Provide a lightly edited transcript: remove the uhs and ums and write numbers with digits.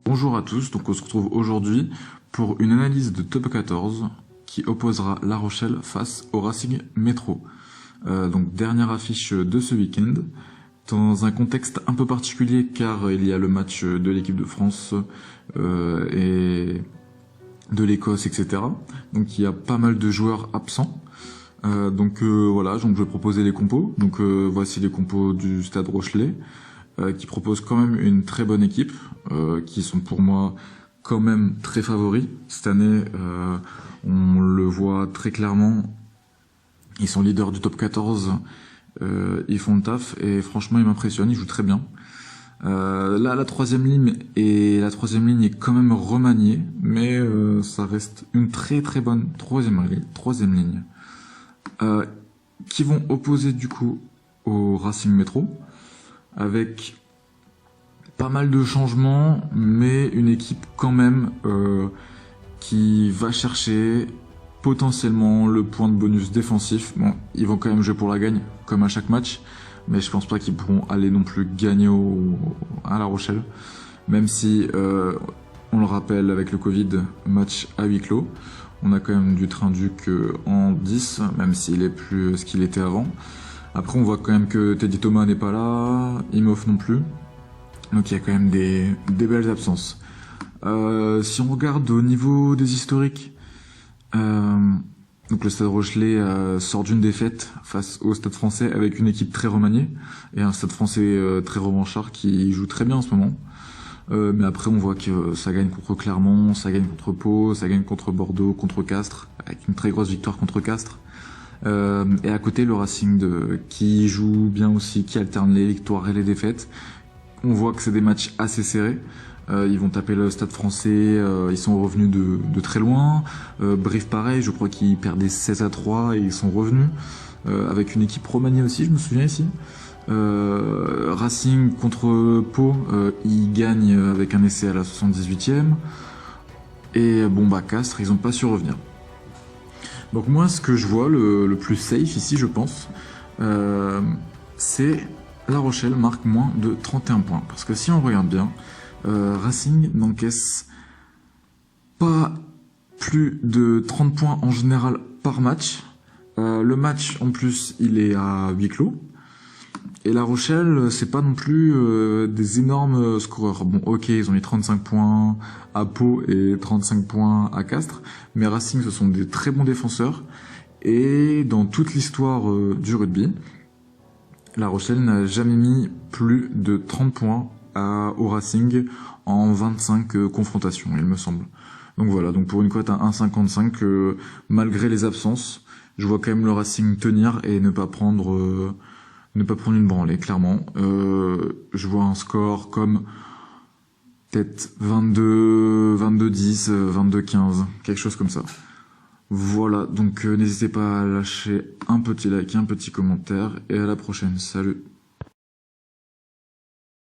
Bonjour à tous, donc on se retrouve aujourd'hui pour une analyse de top 14 qui opposera La Rochelle face au Racing Métro. Donc dernière affiche de ce week-end, dans un contexte un peu particulier car il y a le match de l'équipe de France et de l'Écosse, etc. Donc il y a pas mal de joueurs absents. Voilà, donc je vais proposer les compos. Donc voici les compos du Stade Rochelais. Qui propose quand même une très bonne équipe, qui sont pour moi quand même très favoris. Cette année, on le voit très clairement, ils sont leaders du top 14, ils font le taf, et franchement ils m'impressionnent, ils jouent très bien. Là, la troisième ligne est quand même remaniée, mais ça reste une très très bonne troisième ligne, qui vont opposer du coup au Racing Métro, avec pas mal de changements, mais une équipe quand même qui va chercher potentiellement le point de bonus défensif. Bon, ils vont quand même jouer pour la gagne, comme à chaque match, mais je pense pas qu'ils pourront aller non plus gagner à La Rochelle, même si, on le rappelle, avec le Covid, match à huis clos, on a quand même du Train-Duc en 10, même s'il est plus ce qu'il était avant. Après, on voit quand même que Teddy Thomas n'est pas là, Imhoff non plus. Donc il y a quand même des belles absences. Si on regarde au niveau des historiques, donc le Stade Rochelais sort d'une défaite face au Stade Français avec une équipe très remaniée et un Stade Français très revanchard qui joue très bien en ce moment. Mais après, on voit que ça gagne contre Clermont, ça gagne contre Pau, ça gagne contre Bordeaux, contre Castres, avec une très grosse victoire contre Castres. Et à côté, le Racing qui joue bien aussi, qui alterne les victoires et les défaites. On voit que c'est des matchs assez serrés. Ils vont taper le Stade Français, ils sont revenus de très loin. Brive pareil, je crois qu'ils perdaient 16-3 et ils sont revenus. Avec une équipe remaniée aussi, je me souviens ici. Racing contre Pau, ils gagnent avec un essai à la 78e. Et Castres, ils n'ont pas su revenir. Donc moi, ce que je vois le plus safe ici, je pense, c'est La Rochelle marque moins de 31 points. Parce que si on regarde bien, Racing n'encaisse pas plus de 30 points en général par match. Le match, en plus, il est à huis clos. Et La Rochelle, c'est pas non plus des énormes scoreurs. Bon, ok, ils ont mis 35 points à Pau et 35 points à Castres, mais Racing, ce sont des très bons défenseurs. Et dans toute l'histoire du rugby, La Rochelle n'a jamais mis plus de 30 points au Racing en 25 confrontations, il me semble. Donc voilà, donc pour une cote à 1,55, malgré les absences, je vois quand même le Racing tenir et ne pas prendre une branlée, clairement. Je vois un score comme peut-être 22-10, 22-15, quelque chose comme ça. Voilà, donc n'hésitez pas à lâcher un petit like, un petit commentaire, et à la prochaine. Salut!